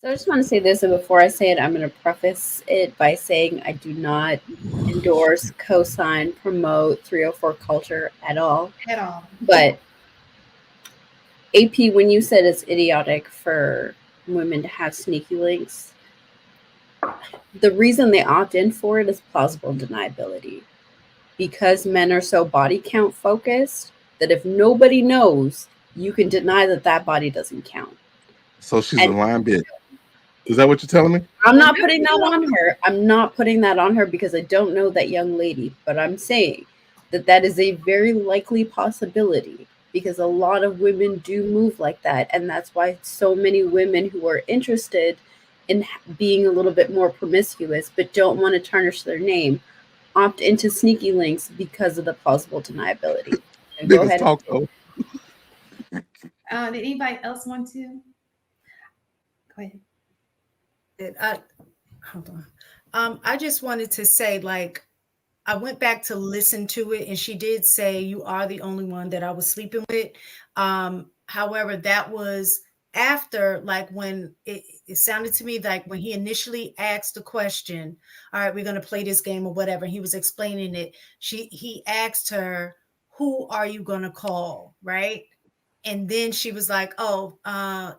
So I just want to say this, and before I say it, I'm going to preface it by saying I do not endorse, co-sign, promote 304 culture at all. At all. But AP, when you said it's idiotic for women to have sneaky links, the reason they opt in for it is plausible deniability. Because men are so body count focused that if nobody knows, you can deny that that body doesn't count. So she's a And lying bitch. Is that what you're telling me? I'm Well, not putting that on her. I'm not putting that on her because I don't know that young lady, but I'm saying that that is a very likely possibility because a lot of women do move like that. And that's why so many women who are interested in being a little bit more promiscuous but don't want to tarnish their name opt into sneaky links because of the plausible deniability. And go Niggas ahead. talk though. Did anybody else want to? Go ahead. I hold on. I just wanted to say, like, I went back to listen to it, and she did say you are the only one that I was sleeping with. However, that was after, like, when it sounded to me like when he initially asked the question, all right, we're gonna play this game or whatever. He was explaining it. He asked her, who are you gonna call? Right. And then she was like, oh,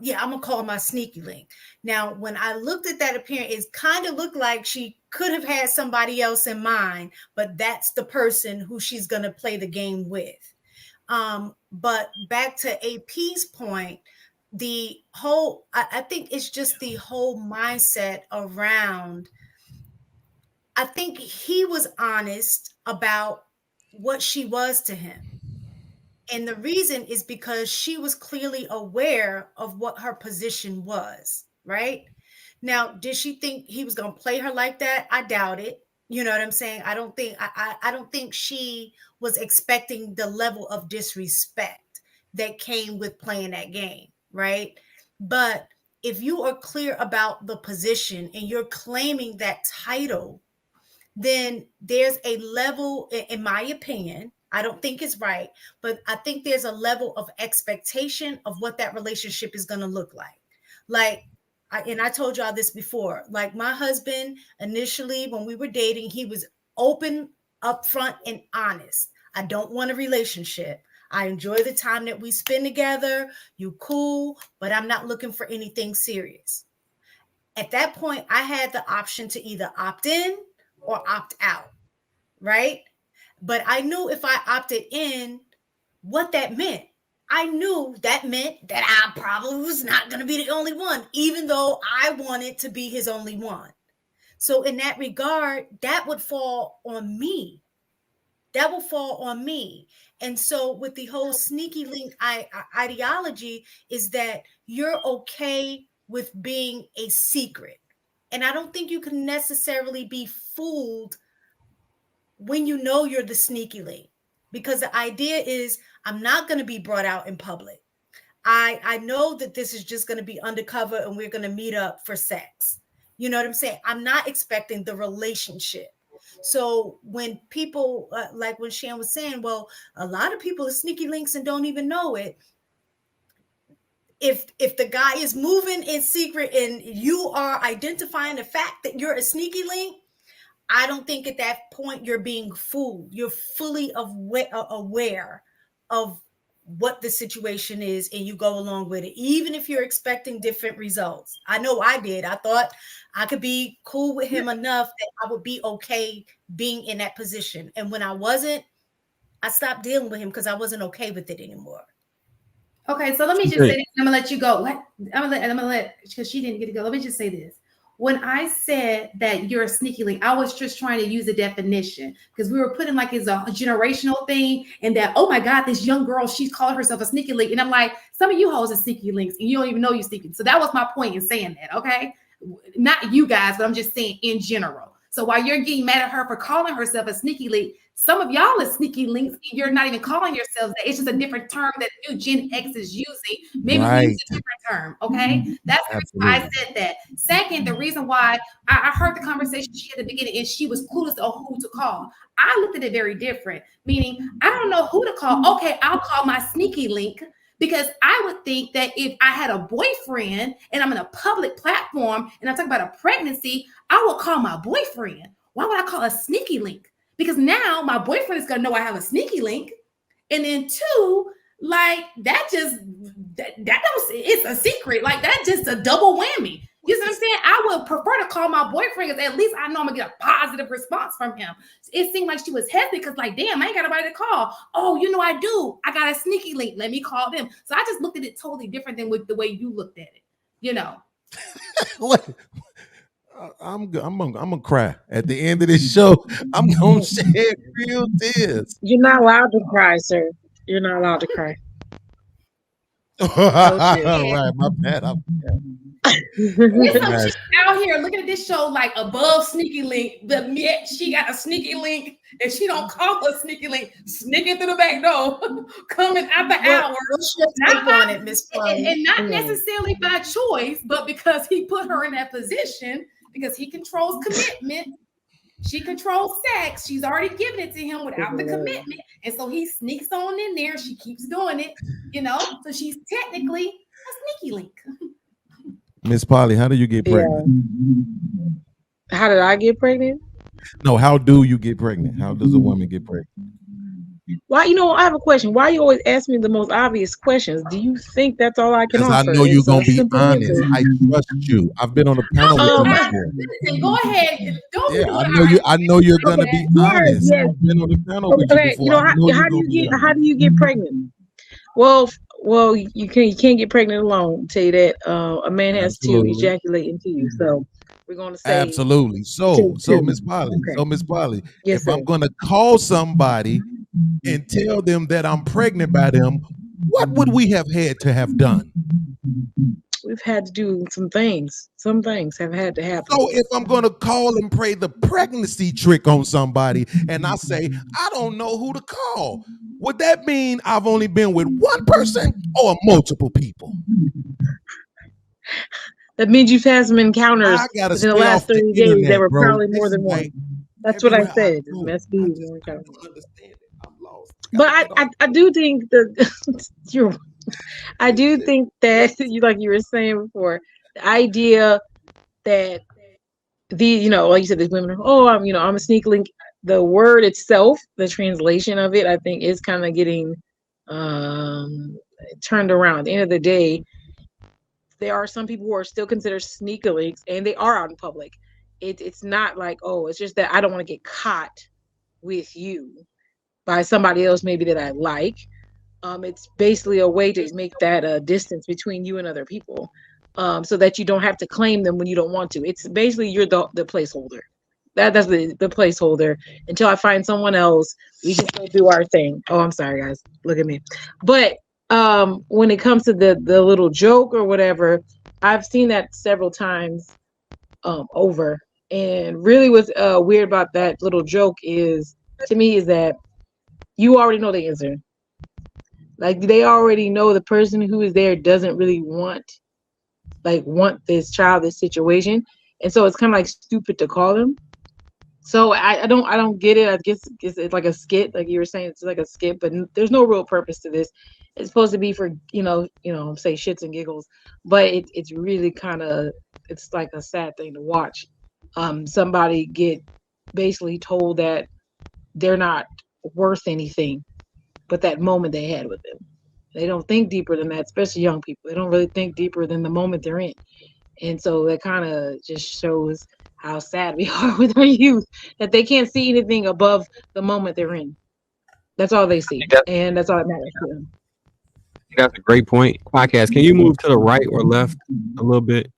yeah, I'm gonna call my sneaky link. Now, when I looked at that appearance, it kind of looked like she could have had somebody else in mind, but that's the person who she's gonna play the game with. But back to AP's point, the whole, I think it's just the whole mindset around, I think he was honest about what she was to him. And the reason is because she was clearly aware of what her position was, right? Now, did she think he was going to play her like that? I doubt it. You know what I'm saying? I don't think she was expecting the level of disrespect that came with playing that game, right? But if you are clear about the position and you're claiming that title, then there's a level, in my opinion, I don't think it's right, but I think there's a level of expectation of what that relationship is going to look like. Like, and I told y'all this before, like my husband, initially when we were dating, he was open, upfront, and honest. I don't want a relationship. I enjoy the time that we spend together. You cool, but I'm not looking for anything serious. At that point, I had the option to either opt in or opt out, right? But I knew if I opted in, what that meant. I knew that meant that I probably was not going to be the only one, even though I wanted to be his only one. So, in that regard, that would fall on me. That will fall on me. And so, with the whole sneaky link ideology, is that you're okay with being a secret. And I don't think you can necessarily be fooled when you know you're the sneaky link, because the idea is I'm not going to be brought out in public. I know that this is just going to be undercover and we're going to meet up for sex. You know what I'm saying? I'm not expecting the relationship. So when people, like when Shan was saying, well, a lot of people are sneaky links and don't even know it. If the guy is moving in secret and you are identifying the fact that you're a sneaky link, I don't think at that point you're being fooled. You're fully aware of what the situation is and you go along with it, even if you're expecting different results. I know I did. I thought I could be cool with him enough that I would be okay being in that position. And when I wasn't, I stopped dealing with him because I wasn't okay with it anymore. Okay, so let me just say this. I'm gonna let you go. What? I'm gonna let because she didn't get to go. Let me just say this. When I said that you're a sneaky link, I was just trying to use a definition because we were putting like it's a generational thing, and that oh my god, this young girl, she's calling herself a sneaky link, and I'm like, some of you hoes are sneaky links, and you don't even know you're sneaky. So that was my point in saying that. Okay, not you guys, but I'm just saying in general. So while you're getting mad at her for calling herself a sneaky link, some of y'all are sneaky links. You're not even calling yourselves that. It's just a different term that new Gen X is using. Maybe we use a different term. Okay. That's the reason why I said that. Second, the reason why I heard the conversation she had at the beginning and she was clueless on who to call. I looked at it very different, meaning I don't know who to call. Okay, I'll call my sneaky link Because I would think that if I had a boyfriend and I'm in a public platform and I'm talking about a pregnancy, I would call my boyfriend. Why would I call a sneaky link? Because now my boyfriend is going to know I have a sneaky link. And then two, like that it's a secret. Like that's just a double whammy. You see what I'm saying? I would prefer to call my boyfriend because at least I know I'm gonna get a positive response from him. It seemed like she was hesitant because, like, damn, I ain't got nobody to call. Oh, you know I do. I got a sneaky link. Let me call them. So I just looked at it totally different than with the way you looked at it. You know. What? I'm gonna cry at the end of this show. I'm gonna shed real tears. You're not allowed to cry, sir. You're not allowed to cry. All right, my bad. She's out here looking at this show like above sneaky link, but yet she got a sneaky link and she don't call her sneaky link, sneaking through the back door, coming after hours. What's your take on it, Miss Plum? And not necessarily by choice, but because he put her in that position, because he controls commitment. She controls sex. She's already given it to him without the commitment. And so he sneaks on in there. She keeps doing it, you know? So she's technically a sneaky link. Miss Polly, how do you get pregnant? How did I get pregnant? No, how do you get pregnant? How does a woman get pregnant? Why, I have a question. Why you always ask me the most obvious questions? Do you think that's all I can offer? Because I know you're gonna be honest. I trust you. I've been on a panel with you before. Go ahead. I know you're gonna be honest. Yes. I've been on a panel with you before. How do you get pregnant? Well, you can't get pregnant alone. I'll tell you that. A man has to ejaculate into you. So we're gonna say absolutely. So Miss Polly. Okay. So Miss Polly, yes, if I'm gonna call somebody and tell them that I'm pregnant by them, what would we have had to have done? We've had to do some things. Some things have had to happen. So if I'm going to call and play the pregnancy trick on somebody and I say, I don't know who to call, would that mean I've only been with one person or multiple people? That means you've had some encounters in the last 30 days that were probably more than one. That's what I said. Must be more encounters. But I do think that I do think that like you were saying before, the idea that like you said, these women are, I'm a sneak link. The word itself, the translation of it, I think is kind of getting turned around. At the end of the day, there are some people who are still considered sneaker links and they are out in public. It's not like, it's just that I don't want to get caught with you by somebody else maybe that I like. It's basically a way to make that distance between you and other people, so that you don't have to claim them when you don't want to. It's basically you're the placeholder. That's the placeholder until I find someone else. We can still do our thing. Oh, I'm sorry, guys. Look at me. But when it comes to the little joke or whatever, I've seen that several times over. And really, what's weird about that little joke is that you already know the answer. Like they already know the person who is there doesn't really want this child, this situation. And so it's kind of like stupid to call them. So I don't get it. I guess it's like a skit, like you were saying, it's like a skit, but there's no real purpose to this. It's supposed to be for, say shits and giggles, but it's really it's like a sad thing to watch. Somebody get basically told that they're not worth anything but that moment they had with them. They don't think deeper than that, especially young people. They don't really think deeper than the moment they're in. And so that kind of just shows how sad we are with our youth, that they can't see anything above the moment they're in. That's all they see. And that's all that matters to them. That's a great point. Podcast, can you move to the right or left a little bit?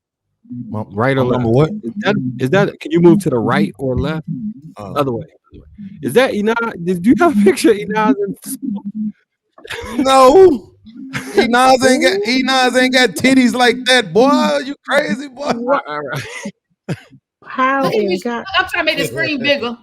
Right or left? What? Is that can you move to the right or left? Other way. Is that Inaz? Did you have a picture of Inaz? No. Inaz ain't got titties like that, boy. You crazy, boy. All right. How in God? I'm trying to make the screen bigger.